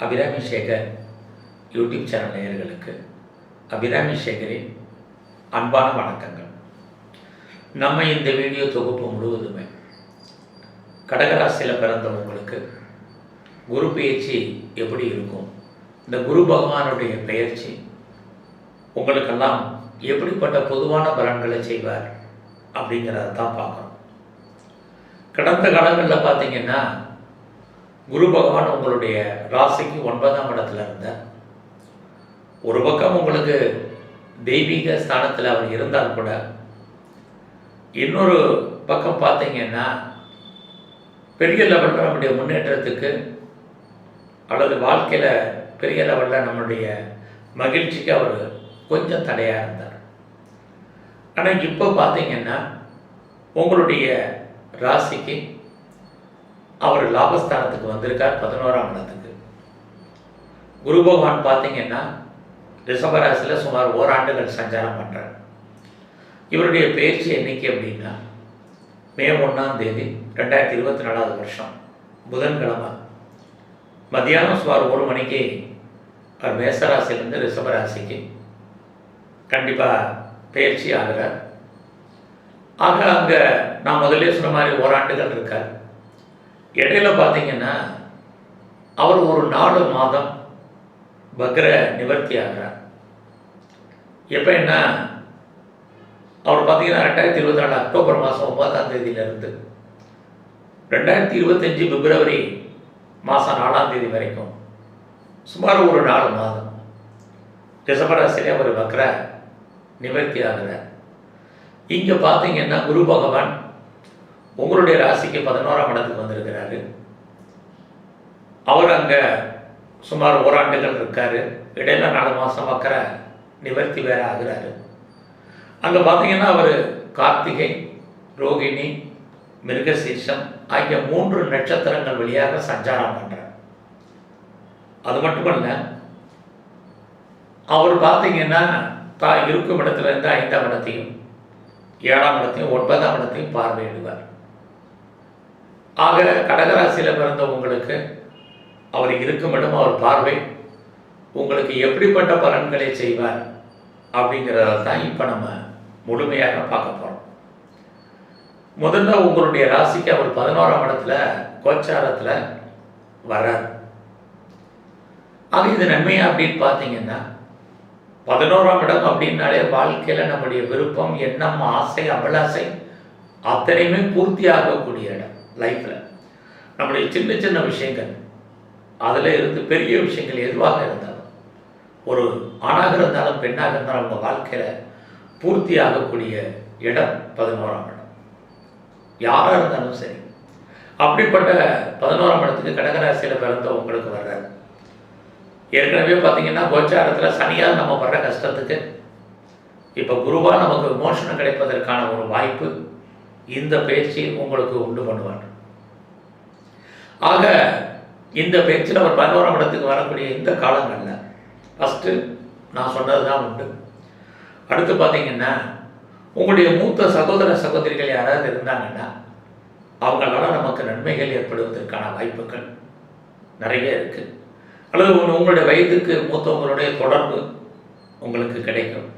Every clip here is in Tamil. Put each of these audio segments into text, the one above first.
அபிராமி சேகர் யூடியூப் சேனல் நேயர்களுக்கு அபிராமி சேகரின் அன்பான வணக்கங்கள். நம்ம இந்த வீடியோ தொகுப்பு முழுவதுமே கடகராசியில் பிறந்தவங்களுக்கு குரு பெயர்ச்சி எப்படி இருக்கும், இந்த குரு பகவானுடைய பெயர்ச்சி உங்களுக்கெல்லாம் எப்படிப்பட்ட பொதுவான பலன்களை செய்வார் அப்படிங்கிறத தான் பார்க்குறோம். கடந்த காலங்களில் பார்த்தீங்கன்னா குரு பகவான் உங்களுடைய ராசிக்கு 9ஆம் இடத்துல இருந்தார். ஒரு பக்கம் உங்களுக்கு தெய்வீக ஸ்தானத்தில் அவர் இருந்தால் கூட, இன்னொரு பக்கம் பார்த்தீங்கன்னா பெரிய லெவலில் நம்முடைய முன்னேற்றத்துக்கு அல்லது வாழ்க்கையில் பெரிய லெவலில் நம்மளுடைய மகிழ்ச்சிக்கு அவர் கொஞ்சம் தடையாக இருந்தார். ஆனால் இப்போ பார்த்தீங்கன்னா உங்களுடைய ராசிக்கு அவர் லாபஸ்தானத்துக்கு வந்திருக்கார், 11ஆம் இடத்துக்கு. குரு பகவான் பார்த்தீங்கன்னா ரிஷபராசியில் சுமார் ஓராண்டுகள் சஞ்சாரம் பண்ணுறார். இவருடைய பயிற்சி என்னைக்கு அப்படின்னா மே 1ஆம் தேதி 2024 வருஷம் புதன்கிழமை மத்தியானம் சுமார் 1 மணிக்கு அவர் மேசராசிலேருந்து ரிஷபராசிக்கு கண்டிப்பாக பயிற்சி ஆகிறார். ஆக அங்கே நான் முதல்ல சொன்ன மாதிரி ஓராண்டுகள் இருக்கார். இடையில பார்த்தீங்கன்னா அவர் ஒரு 4 மாதம் வக்ர நிவர்த்தி ஆகிறார். எப்போ என்ன அவர் பார்த்தீங்கன்னா 2024 அக்டோபர் மாதம் 9ஆம் தேதியிலிருந்து 2025 பிப்ரவரி மாதம் 4ஆம் தேதி வரைக்கும் சுமார் ஒரு 4 மாதம் ரிஷபராசிலே அவர் வக்ர நிவர்த்தி ஆகிறார். இங்கே பார்த்தீங்கன்னா குரு பகவான் உங்களுடைய ராசிக்கு 11ஆம் இடத்துக்கு வந்திருக்கிறாரு. அவர் அங்கே சுமார் ஓராண்டுகள் இருக்கார். இடையில 4 மாதம் வக்கிற நிவர்த்தி வேற ஆகிறாரு. அங்கே பார்த்தீங்கன்னா அவர் கார்த்திகை, ரோகிணி, மிருகசீர்ஷம் ஆகிய 3 நட்சத்திரங்கள் வழியாக சஞ்சாரம் பண்ணுறார். அது மட்டுமல்ல, அவர் பார்த்தீங்கன்னா தான் இருக்கும் இடத்துல இருந்து 5ஆம் இடத்தையும் 7ஆம் இடத்தையும் 9ஆம் இடத்தையும் பார்வையிடுவார். ஆக கடகராசியில் பிறந்த உங்களுக்கு அவர் இருக்கும் இடம், அவர் பார்வை உங்களுக்கு எப்படிப்பட்ட பலன்களை செய்வார் அப்படிங்கிறத தான் இப்போ நம்ம முழுமையாக பார்க்க போகிறோம். முதல்ல உங்களுடைய ராசிக்கு அவர் 11ஆம் இடத்துல கோச்சாரத்தில் வர்றார். ஆக இது நன்மையா அப்படின்னு பார்த்தீங்கன்னா 11ஆம் இடம் அப்படின்னாலே வாழ்க்கையில் நம்முடைய விருப்பம், எண்ணம், ஆசை, அபிலாசை அத்தனையுமே பூர்த்தி ஆகக்கூடிய இடம். லைஃப்பில் நம்முடைய சின்ன சின்ன விஷயங்கள், அதில் இருந்து பெரிய விஷயங்கள் எதுவாக இருந்தாலும், ஒரு ஆணாக இருந்தாலும் பெண்ணாக இருந்தாலும் அவங்க வாழ்க்கையில் பூர்த்தி ஆகக்கூடிய இடம் 11ஆம் இடம். யாராக இருந்தாலும் சரி. அப்படிப்பட்ட 11ஆம் இடத்துக்கு கடகராசியில் பிறந்த உங்களுக்கு வர்றாரு. ஏற்கனவே பார்த்தீங்கன்னா கோச்சாரத்தில் சனியால் நம்ம வர்ற கஷ்டத்துக்கு இப்போ குருவாக நமக்கு விமோசனம் கிடைப்பதற்கான ஒரு வாய்ப்பு இந்த பயிற்சி உங்களுக்கு உண்டு பண்ணுவார். ஆக இந்த பயிற்சியில் அவர் 11ஆம் இடத்துக்கு வரக்கூடிய இந்த காலங்களில் ஃபஸ்ட்டு நான் சொன்னது தான் உண்டு. அடுத்து பார்த்தீங்கன்னா உங்களுடைய மூத்த சகோதர சகோதரிகள் யாராவது இருந்தாங்கன்னா அவங்களால நமக்கு நன்மைகள் ஏற்படுவதற்கான வாய்ப்புகள் நிறைய இருக்குது. அல்லது உங்களுடைய வயதுக்கு மூத்தவங்களுடைய தொடர்பு உங்களுக்கு கிடைக்கும்.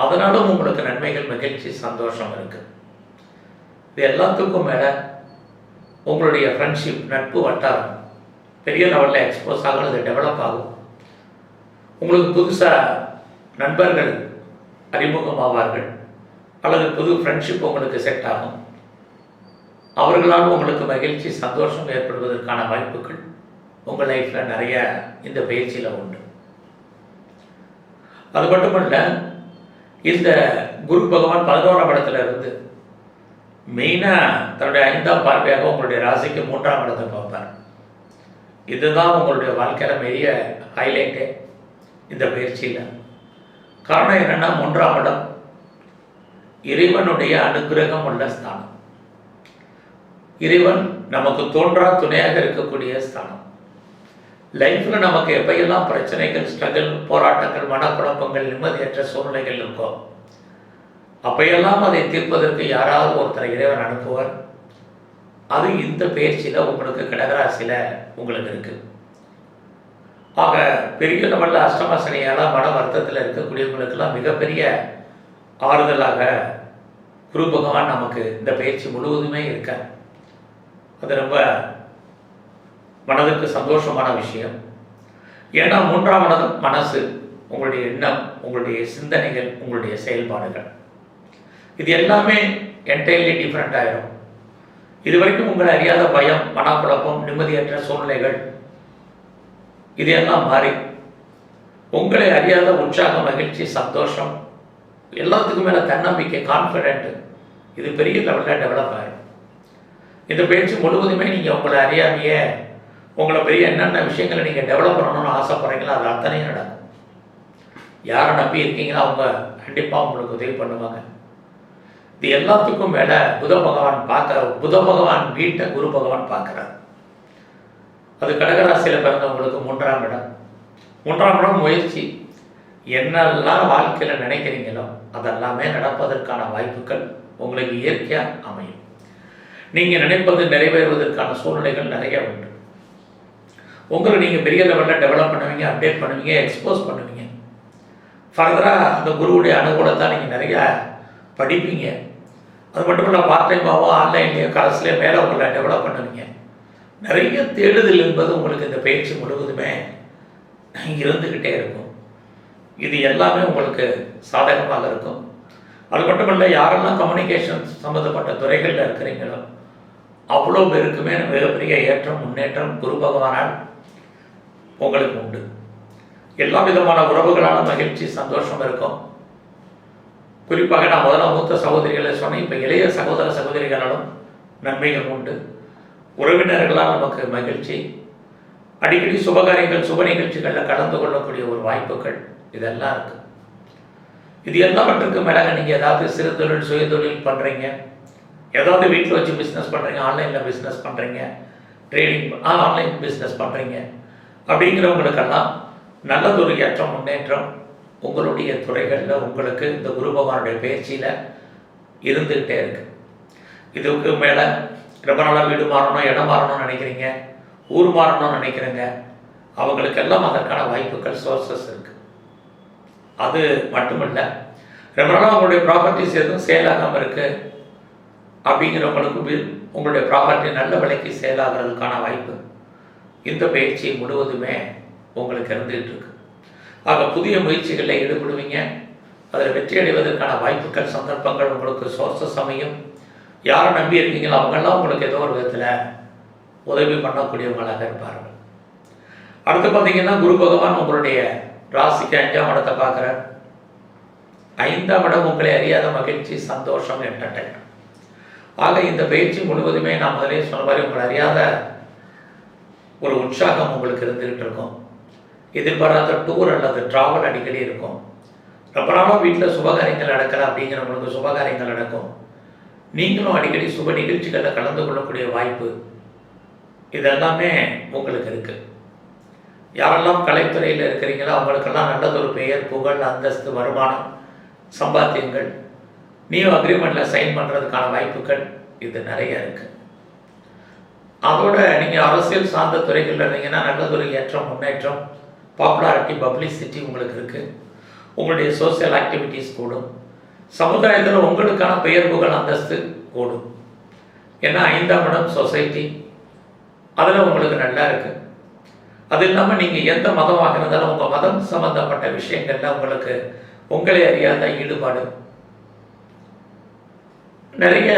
அதனாலும் உங்களுக்கு நன்மைகள், மகிழ்ச்சி, சந்தோஷம் இருக்குது. இது எல்லாத்துக்கும் மேலே உங்களுடைய ஃப்ரெண்ட்ஷிப், நட்பு வட்டாரம் பெரிய லெவலில் எக்ஸ்போஸ் ஆகும், அது டெவலப் ஆகும். உங்களுக்கு புதுசாக நண்பர்கள் அறிமுகமாவார்கள், அல்லது புது ஃப்ரெண்ட்ஷிப் உங்களுக்கு செட் ஆகும். அவர்களால் உங்களுக்கு மகிழ்ச்சி, சந்தோஷம் ஏற்படுவதற்கான வாய்ப்புகள் உங்கள் லைஃப்பில் நிறைய இந்த பயிற்சியில் உண்டு. அது மட்டுமல்ல, இந்த குரு பகவான் 11ஆம் இடத்துல இருந்து மெயினாக தன்னுடைய 5ஆம் பார்வையாக உங்களுடைய ராசிக்கு 3ஆம் இடத்தை பார்ப்பார். இதுதான் உங்களுடைய வாழ்க்கையில் பெரிய ஹைலைட்டு இந்த பயிற்சியில். காரணம் என்னென்னா, 3ஆம் இடம் இறைவனுடைய அனுகிரகம் உள்ள ஸ்தானம். இறைவன் நமக்கு தோன்றா துணையாக இருக்கக்கூடிய ஸ்தானம். லைஃப்பில் நமக்கு எப்பையெல்லாம் பிரச்சனைகள், ஸ்ட்ரகிள், போராட்டங்கள், மனக்குழப்பங்கள், நிம்மதியற்ற சூழ்நிலைகள் இருக்கோ அப்பையெல்லாம் அதை தீர்ப்பதற்கு யாராவது ஒருத்தர் இறைவன் அனுப்புவார். அது இந்த பயிற்சியில் உங்களுக்கு கடகராசியில் உங்களுக்கு இருக்குது. ஆக பெரிய லெவலில் அஷ்டம சனியால் மன வருத்தத்தில் இருக்கக்கூடியவங்களுக்கெல்லாம் மிகப்பெரிய ஆறுதலாக குரு பகவான் நமக்கு இந்த பயிற்சி முழுவதுமே இருக்க, அது ரொம்ப மனதுக்கு சந்தோஷமான விஷயம். ஏன்னா 3ஆம் மனசு உங்களுடைய எண்ணம், உங்களுடைய சிந்தனைகள், உங்களுடைய செயல்பாடுகள், இது எல்லாமே என்டையர்லி டிஃப்ரெண்ட் ஆயிரும். இது வரைக்கும் உங்களை அறியாத பயம், மனக்குழப்பம், நிம்மதியற்ற சூழ்நிலைகள் இதையெல்லாம் மாறி உங்களை அறியாத உற்சாகம், மகிழ்ச்சி, சந்தோஷம், எல்லாத்துக்கும் மேலே தன்னம்பிக்கை, கான்ஃபிடென்ட், இது பெரிய லெவலில் டெவலப் ஆகிடும். இந்த பயிற்சி முழுவதுமே நீங்கள் உங்களை அறியாமையே உங்களை பெரிய என்னென்ன விஷயங்களை நீங்கள் டெவலப் பண்ணணும்னு ஆசைப்படுறீங்களோ அது அத்தனையும் நடக்கும். யாரை நம்பி இருக்கீங்களோ அவங்க கண்டிப்பாக உங்களுக்கு உதவி பண்ணுவாங்க. இது எல்லாத்துக்கும் மேலே புத பகவான் வீட்டை குரு பகவான் பார்க்குறார். அது கடகராசியில் பிறந்தவங்களுக்கு 3ஆம் இடம். 3ஆம் இடம் முயற்சி. என்னெல்லாம் வாழ்க்கையில் நினைக்கிறீங்களோ அதெல்லாமே நடப்பதற்கான வாய்ப்புகள் உங்களுக்கு இயற்கையாக அமையும். நீங்கள் நினைப்பது நிறைவேறுவதற்கான சூழ்நிலைகள் நிறைய உண்டு. உங்களை நீங்கள் பெரிய லெவலில் டெவலப் பண்ணுவீங்க, அப்டேட் பண்ணுவீங்க, எக்ஸ்போஸ் பண்ணுவீங்க. ஃபர்தராக அந்த குருவுடைய அனுகூலத்தான் நீங்கள் நிறையா படிப்பீங்க. அது மட்டும் இல்லை, பார்ட் டைமாகவோ ஆன்லைன்லேயோ கரஸ்லேயோ மேலே உங்களை டெவலப் பண்ணுவீங்க. நிறைய தேடுதல் என்பது உங்களுக்கு இந்த பயிற்சி முழுவதுமே இருந்துக்கிட்டே இருக்கும். இது எல்லாமே உங்களுக்கு சாதகமாக இருக்கும். அது மட்டும் இல்லை, யாரெல்லாம் கம்யூனிகேஷன் சம்மந்தப்பட்ட துறைகளில் இருக்கிறீங்களோ அவ்வளோ பேருக்குமே மிகப்பெரிய ஏற்றம், முன்னேற்றம் குரு பகவானால் உங்களுக்கு உண்டு. எல்லா விதமான உறவுகளான மகிழ்ச்சி, சந்தோஷம் இருக்கும். குறிப்பாக நான் முதல்ல மூத்த சகோதரிகளை சொன்னேன். இப்போ இளைய சகோதர சகோதரிகளாலும் நன்மைகள் உண்டு. உறவினர்களால் நமக்கு மகிழ்ச்சி, அடிக்கடி சுபகாரியங்கள், சுப நிகழ்ச்சிகளில் கலந்து கொள்ளக்கூடிய ஒரு வாய்ப்புகள் இதெல்லாம் இருக்குது. இது எல்லாவற்றுக்கு மேலாக நீங்கள் ஏதாவது சிறு தொழில், சுய தொழில் பண்ணுறீங்க, ஏதாவது வீட்டில் வச்சு பிஸ்னஸ் பண்ணுறீங்க, ஆன்லைனில் பிஸ்னஸ் பண்ணுறீங்க, ட்ரேடிங் ஆன்லைன் பிஸ்னஸ் பண்ணுறீங்க அப்படிங்கிறவங்களுக்கெல்லாம் நல்லதொரு ஏற்றம், முன்னேற்றம் உங்களுடைய துறைகளில் உங்களுக்கு இந்த குரு பகவானுடைய பயிற்சியில் இருந்துக்கிட்டே இருக்குது. இதுக்கு மேலே ரொம்ப நாளாக வீடு மாறணும், இடம் மாறணும்னு நினைக்கிறீங்க, ஊர் மாறணும்னு நினைக்கிறீங்க, அவங்களுக்கெல்லாம் அதற்கான வாய்ப்புகள், சோர்சஸ் இருக்குது. அது மட்டுமில்லை, ரொம்ப நாளாக உங்களுடைய ப்ராப்பர்ட்டிஸ் எதுவும் சேல் ஆகாமல் இருக்குது அப்படிங்கிறவங்களுக்கு உங்களுடைய ப்ராப்பர்ட்டி நல்ல விலைக்கு சேல் ஆகிறதுக்கான வாய்ப்பு இந்த பயிற்சி முழுவதுமே உங்களுக்கு இருந்துகிட்டு இருக்கு. ஆக புதிய முயற்சிகளில் ஈடுபடுவீங்க. அதில் வெற்றி அடைவதற்கான வாய்ப்புகள், சந்தர்ப்பங்கள் உங்களுக்கு சோர்சஸ் அமையும். யாரை நம்பி இருக்கீங்களோ அவங்கெல்லாம் உங்களுக்கு ஏதோ ஒரு விதத்தில் உதவி பண்ணக்கூடியவங்களாக இருப்பார்கள். அடுத்து பார்த்தீங்கன்னா, குரு பகவான் உங்களுடைய ராசிக்கு 5ஆம் இடத்தை பார்க்குறார். 5ஆம் இடம் உங்களை அறியாத மகிழ்ச்சி, சந்தோஷம், என்டர்டைன்மெண்ட். ஆக இந்த பயிற்சி முழுவதுமே நான் முதலே சொன்ன மாதிரி உங்களை அறியாத ஒரு உற்சாகம் உங்களுக்கு இருந்துகிட்டு இருக்கும். எதிர்பாராத டூர் அல்லது ட்ராவல் அடிக்கடி இருக்கும். ரொம்ப நாளாக வீட்டில் சுபகாரியங்கள் நடக்கலை அப்படிங்கிறவங்களுக்கு சுபகாரியங்கள் நடக்கும். நீங்களும் அடிக்கடி சுப நிகழ்ச்சிகளில் கலந்து கொள்ளக்கூடிய வாய்ப்பு இதெல்லாமே உங்களுக்கு இருக்குது. யாரெல்லாம் கலைத்துறையில் இருக்கிறீங்களோ அவங்களுக்கெல்லாம் நல்லதொரு பெயர், புகழ், அந்தஸ்து, வருமானம், சம்பாத்தியங்கள், நியூ அக்ரிமெண்ட்டில் சைன் பண்ணுறதுக்கான வாய்ப்புகள் இது நிறைய இருக்குது. அதோட நீங்கள் அரசியல் சார்ந்த துறைகளில் இருந்தீங்கன்னா நல்லதொரு ஏற்றம், முன்னேற்றம், பாப்புலாரிட்டி, பப்ளிசிட்டி உங்களுக்கு இருக்குது. உங்களுடைய சோசியல் ஆக்டிவிட்டீஸ் கூடும். சமுதாயத்தில் உங்களுக்கான பெயர், புகழ், அந்தஸ்து கூடும். ஏன்னா 5ஆம் இடம் சொசைட்டி, அதில் உங்களுக்கு நல்லா இருக்குது. அது இல்லாமல் நீங்கள் எந்த மதமாக இருந்தாலும் உங்கள் மதம் சம்பந்தப்பட்ட விஷயங்களில் உங்களுக்கு உங்களை அறியாத ஈடுபாடு, நிறைய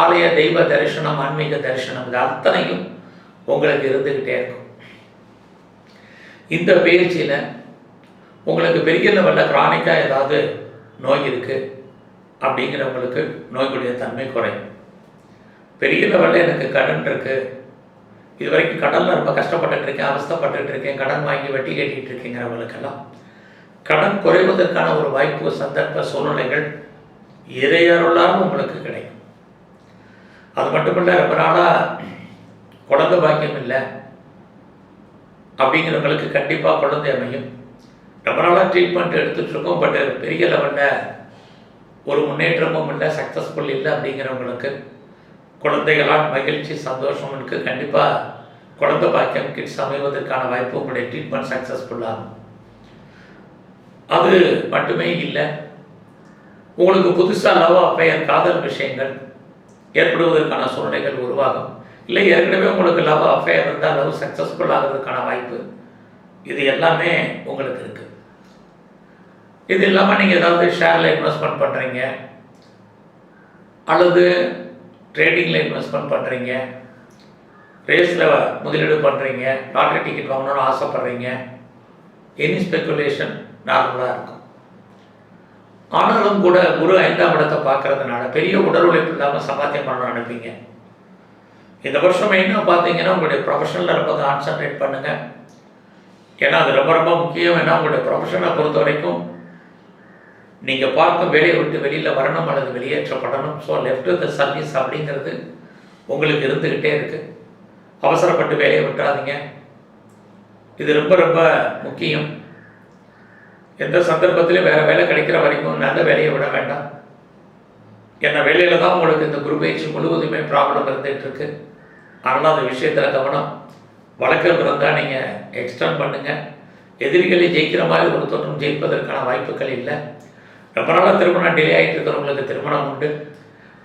ஆலய தெய்வ தரிசனம், ஆன்மீக தரிசனம், இது அத்தனையும் உங்களுக்கு இருந்துக்கிட்டே இருக்கும். இந்த பயிற்சியில் உங்களுக்கு பெரிய லெவலில் கிரானிக்காக ஏதாவது நோய் இருக்குது அப்படிங்கிறவங்களுக்கு நோய்களுடைய தன்மை குறையும். பெரிய லெவலில் எனக்கு கடன் இருக்குது, இது வரைக்கும் கடனில் ரொம்ப கஷ்டப்பட்டுட்டு இருக்கேன், அவஸ்தப்பட்டு இருக்கேன், கடன் வாங்கி வட்டி கட்டிகிட்டு இருக்கேங்கிறவங்களுக்கெல்லாம் கடன் குறைவதற்கான ஒரு வாய்ப்பு, சந்தர்ப்ப சூழ்நிலைகள் இறையருளாலும் உங்களுக்கு கிடைக்கும். அது மட்டும் இல்லை, ரொம்ப நாளாக குழந்தை பாக்கியம் இல்லை அப்படிங்கிறவங்களுக்கு கண்டிப்பாக குழந்தை அமையும். ரொம்ப நாளாக ட்ரீட்மெண்ட் எடுத்துகிட்ருக்கோம், பட் பெரிய லெவலில் ஒரு முன்னேற்றமும் இல்லை, சக்ஸஸ்ஃபுல் இல்லை அப்படிங்கிறவங்களுக்கு குழந்தைகளால் மகிழ்ச்சி, சந்தோஷம் இருக்குது. கண்டிப்பாக குழந்தை பாக்கியம் கிட்ஸ் அமைவதற்கான வாய்ப்பு, உங்களுடைய ட்ரீட்மெண்ட் சக்ஸஸ்ஃபுல்லாகும். அது மட்டுமே இல்லை, உங்களுக்கு புதுசாக லவ் அஃபேர் காதல் விஷயங்கள் ஏற்படுவதற்கான சூழ்நிலைகள் உருவாகும். இல்லை ஏற்கனவே உங்களுக்கு லவ் அஃபேர் இருந்தால் லவ் சக்ஸஸ்ஃபுல் ஆகிறதுக்கான வாய்ப்பு, இது எல்லாமே உங்களுக்கு இருக்குது. இது இல்லாமல் நீங்கள் ஏதாவது ஷேரில் இன்வெஸ்ட்மெண்ட் பண்ணுறீங்க, அல்லது ட்ரேடிங்கில் இன்வெஸ்ட்மெண்ட் பண்ணுறீங்க, ரேஸில் முதலீடு பண்ணுறீங்க, லாட்ரி டிக்கெட் வாங்கணும்னு ஆசைப்பட்றீங்க, எனி ஸ்பெக்குலேஷன் நார்மலாக இருக்கும். ஆனாலும் கூட குரு 5ஆம் இடத்தை பார்க்கறதுனால பெரிய உடல் உழைப்பு இல்லாமல் சம்பாத்தியம் பண்ணணும்னு நினைப்பீங்க. இந்த வருஷம் மெயினாக பார்த்தீங்கன்னா உங்களுடைய ப்ரொஃபஷனில் ரொம்ப கான்சன்ட்ரேட் பண்ணுங்கள். ஏன்னா அது ரொம்ப ரொம்ப முக்கியம். ஏன்னா உங்களுடைய ப்ரொஃபஷனை பொறுத்த வரைக்கும் நீங்கள் பார்க்கும் வேலையை விட்டு வெளியில் வரணும் அல்லது வெளியேற்றப்படணும். ஸோ லெஃப்ட் த சர்வீஸ் அப்படிங்கிறது உங்களுக்கு இருந்துக்கிட்டே இருக்குது. அவசரப்பட்டு வேலையை விட்டுறாதீங்க, இது ரொம்ப ரொம்ப முக்கியம். எந்த சந்தர்ப்பத்திலையும் வேறு வேலை கிடைக்கிற வரைக்கும் நல்ல வேலையை விட வேண்டாம். என்ன வேலையில் தான் உங்களுக்கு இந்த குரு பயிற்சி முழுவதுமே ப்ராப்ளம் இருந்துகிட்ருக்கு. அதனால் அந்த விஷயத்தில் கவனம். வழக்கம் இருந்தால் நீங்கள் எக்ஸ்டெண்ட் பண்ணுங்கள். எதிரிகளை ஜெயிக்கிற மாதிரி ஒரு தோற்றம் ஜெயிப்பதற்கான வாய்ப்புகள் இல்லை. ரொம்ப நாளாக திருமணம் டிலே ஆகிட்டு இருக்கிறவங்களுக்கு திருமணம் உண்டு.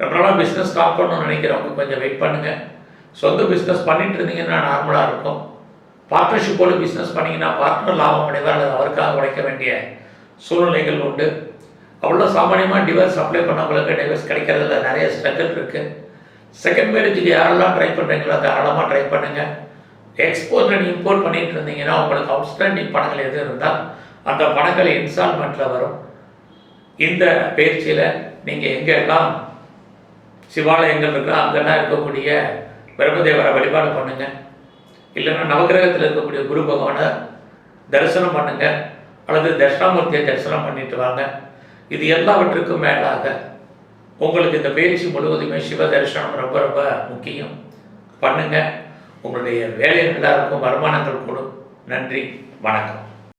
ரொம்ப நாளாக பிஸ்னஸ் ஸ்டார்ட் பண்ணணும்னு நினைக்கிறவங்க கொஞ்சம் வெயிட் பண்ணுங்கள். சொந்த பிஸ்னஸ் பண்ணிகிட்டு இருந்தீங்கன்னா நார்மலாக இருக்கும். பார்ட்னர்ஷிப்போடு பிஸ்னஸ் பண்ணிங்கன்னா பார்ட்னர் லாபம் அடைவார் அல்லது அவருக்காக உழைக்க வேண்டிய சூழ்நிலைகள் உண்டு. அவ்வளோ சாமானியமாக டிவர்ஸ் அப்ளை பண்ணவங்களுக்கு டிவர்ஸ் கிடைக்கிறதுல நிறைய ஸ்ட்ரகிள் இருக்குது. செகண்ட் மேரேஜுக்கு யாரெல்லாம் ட்ரை பண்ணுறீங்களோ தாராளமாக ட்ரை பண்ணுங்கள். எக்ஸ்போர்ட் அண்ட் இம்போர்ட் பண்ணிகிட்டு இருந்தீங்கன்னா உங்களுக்கு அவுட்ஸ்டாண்டிங் பணங்கள் எது இருந்தால் அந்த பணங்கள் இன்ஸ்டால்மெண்ட்டில் வரும். இந்த பயிற்சியில் நீங்கள் எங்கெல்லாம் சிவாலயங்கள் இருக்கோ அங்கெல்லாம் இருக்கக்கூடிய பிரம்மதேவரை வழிபாடு பண்ணுங்கள். இல்லைன்னா நவகிரகத்தில் இருக்கக்கூடிய குரு பகவானை தரிசனம் பண்ணுங்கள், அல்லது தட்சிணாமூர்த்தியை தரிசனம் பண்ணிட்டு வாங்க. இது எல்லாவற்றுக்கும் மேலாக உங்களுக்கு இந்த பயிற்சி முழுவதுமே சிவ தரிசனம் ரொம்ப ரொம்ப முக்கியம். பண்ணுங்கள். உங்களுடைய வேலை நல்லா இருக்கும், வருமானங்கள் கூடும். நன்றி, வணக்கம்.